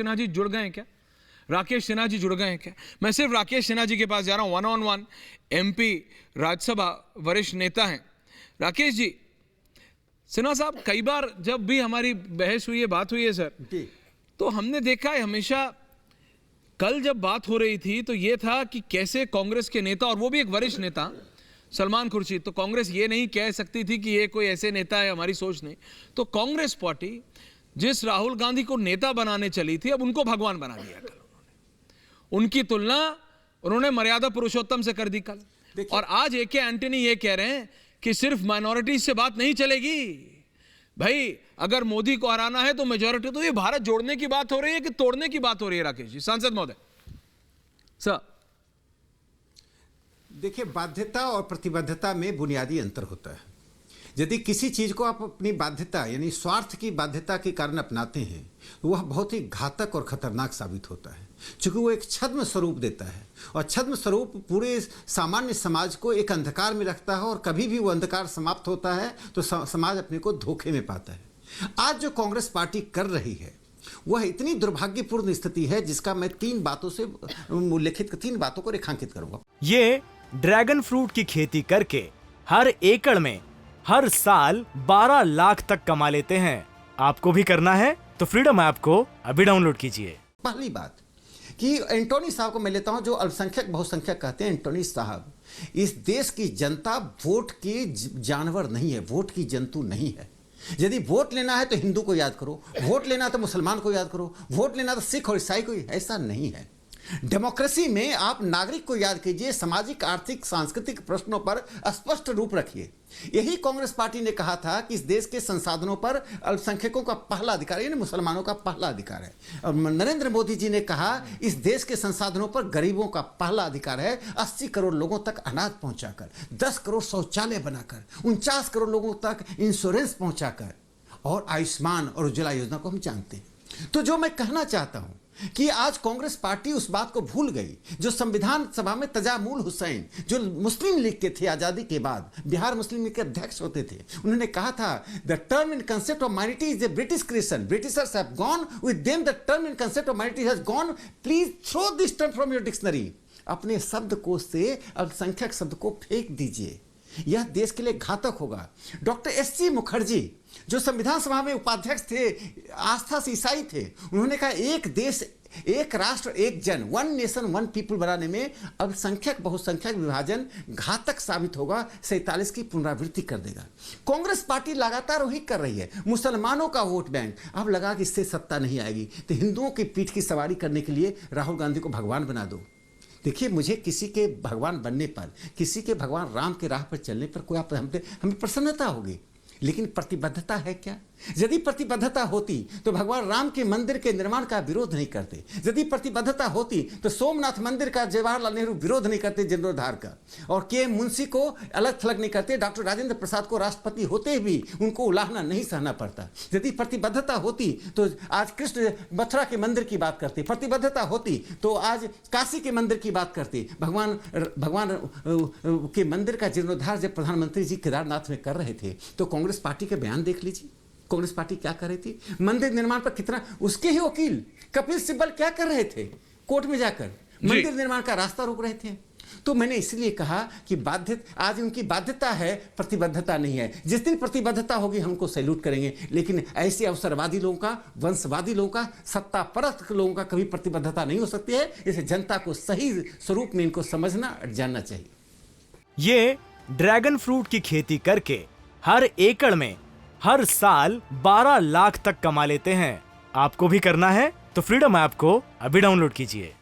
सिन्हा जी जुड़ गए हैं क्या? राकेश सिन्हा जी जुड़ गए हैं क्या? मैं सिर्फ राकेश सिन्हा जी के पास जा रहा हूं, 1-on-1 एमपी राज्यसभा वरिष्ठ नेता हैं। राकेश जी, सिन्हा साहब, कई बार जब भी हमारी बहस हुई है, बात हुई है सर, तो हमने देखा है हमेशा, कल जब बात हो रही थी तो ये था कि कैसे कांग्रेस के नेता, और वो भी एक वरिष्ठ नेता सलमान खुर्शीद, तो कांग्रेस ये नहीं कह सकती थी कि ये कोई ऐसे नेता है, हमारी सोच नहीं। तो कांग्रेस पार्टी जिस राहुल गांधी को नेता बनाने चली थी, अब उनको भगवान बना दिया कल उन्होंने। उनकी तुलना उन्होंने मर्यादा पुरुषोत्तम से कर दी कल। और आज ए के एंटनी ये कह रहे हैं कि सिर्फ माइनॉरिटीज से बात नहीं चलेगी भाई, अगर मोदी को हराना है तो मेजॉरिटी। तो ये भारत जोड़ने की बात हो रही है कि तोड़ने की बात हो रही है? राकेश जी, सांसद महोदय सर। देखिए, बाध्यता और प्रतिबद्धता में बुनियादी अंतर होता है। यदि किसी चीज को आप अपनी बाध्यता यानी स्वार्थ की बाध्यता के कारण अपनाते हैं तो वह बहुत ही घातक और खतरनाक साबित होता है, क्योंकि वो एक छद्म स्वरूप देता है और छद्म स्वरूप पूरे सामान्य समाज को एक अंधकार में रखता है और कभी भी वो अंधकार समाप्त होता है तो समाज अपने को धोखे में पाता है। आज जो कांग्रेस पार्टी कर रही है वह इतनी दुर्भाग्यपूर्ण स्थिति है जिसका मैं तीन बातों को रेखांकित करूंगा। ये ड्रैगन फ्रूट की खेती करके हर एकड़ में हर साल 12 लाख तक कमा लेते हैं। आपको भी करना है तो फ्रीडम ऐप को अभी डाउनलोड कीजिए। पहली बात कि एंटोनी साहब को मैं लेता हूं, जो अल्पसंख्यक बहुसंख्यक कहते हैं। एंटोनी साहब, इस देश की जनता वोट के जानवर नहीं है, वोट की जंतु नहीं है। यदि वोट लेना है तो हिंदू को याद करो, वोट लेना तो मुसलमान को याद करो, वोट लेना तो सिख और ईसाई को, ऐसा नहीं है। डेमोक्रेसी में आप नागरिक को याद कीजिए, सामाजिक आर्थिक सांस्कृतिक प्रश्नों पर स्पष्ट रूप रखिए। यही कांग्रेस पार्टी ने कहा था कि इस देश के संसाधनों पर अल्पसंख्यकों का पहला अधिकार यानी मुसलमानों का पहला अधिकार है। और नरेंद्र मोदी जी ने कहा इस देश के संसाधनों पर गरीबों का पहला अधिकार है। 80 करोड़ लोगों तक अनाज पहुंचाकर, 10 करोड़ शौचालय बनाकर, 49 करोड़ लोगों तक इंश्योरेंस पहुंचाकर, और आयुष्मान और उज्ज्वला योजना को हम जानते हैं। तो जो मैं कहना चाहता हूं कि आज कांग्रेस पार्टी उस बात को भूल गई जो संविधान सभा में तजामुल हुसैन, जो मुस्लिम लीग के थे आजादी के बाद, बिहार मुस्लिम लीग के अध्यक्ष होते थे, उन्होंने कहा था the term and concept of minority is a British creation, Britishers have gone with them, the term and concept of minority has gone, please throw this term from your dictionary. अपने शब्दकोश से अल्पसंख्यक शब्द को फेंक दीजिए, यह देश के लिए घातक होगा। Doctor SC. मुखर्जी, जो संविधान सभा में उपाध्यक्ष थे, आस्था से ईसाई थे, उन्होंने कहा एक देश एक राष्ट्र एक जन, वन नेशन वन पीपल बनाने में अल्पसंख्यक बहुसंख्यक विभाजन घातक साबित होगा, 47 की पुनरावृत्ति कर देगा। कांग्रेस पार्टी लगातार वही कर रही है, मुसलमानों का वोट बैंक। अब लगा कि इससे सत्ता नहीं आएगी तो हिंदुओं की पीठ की सवारी करने के लिए राहुल गांधी को भगवान बना दो। देखिए, मुझे किसी के भगवान बनने पर, किसी के भगवान राम के राह पर चलने पर कोई हमें प्रसन्नता होगी, लेकिन प्रतिबद्धता है क्या? यदि प्रतिबद्धता होती तो भगवान राम के मंदिर के निर्माण का विरोध नहीं करते। यदि प्रतिबद्धता होती तो सोमनाथ मंदिर का जवाहरलाल नेहरू विरोध नहीं करते, जीर्णोद्धार का, और के मुंशी को अलग थलग नहीं करते। डॉक्टर राजेंद्र प्रसाद को राष्ट्रपति होते भी उनको उलाहना नहीं सहना पड़ता। यदि प्रतिबद्धता होती तो आज कृष्ण मथुरा के मंदिर की बात करते, प्रतिबद्धता होती तो आज काशी के मंदिर की बात करते। भगवान के मंदिर का जीर्णोद्धार जब प्रधानमंत्री जी केदारनाथ में कर रहे थे तो कांग्रेस पार्टी के बयान देख लीजिए, कांग्रेस पार्टी क्या कर रही थी। मंदिर निर्माण पर कितना, उसके ही वकील कपिल सिब्बल क्या कर रहे थे, कोर्ट में जाकर मंदिर निर्माण का रास्ता रोक रहे थे। तो मैंने इसलिए कहा कि आज उनकी बाध्यता है, प्रतिबद्धता नहीं है। जिस दिन प्रतिबद्धता होगी हमको सैल्यूट करेंगे, लेकिन ऐसे अवसरवादी लोगों का, वंशवादी लोगों का, सत्ता परस्त लोगों का कभी प्रतिबद्धता नहीं हो सकती है। इसे जनता को सही स्वरूप में इनको समझना और जानना चाहिए। ये ड्रैगन फ्रूट की खेती करके हर एकड़ में हर साल 12 लाख तक कमा लेते हैं। आपको भी करना है तो फ्रीडम ऐप को अभी डाउनलोड कीजिए।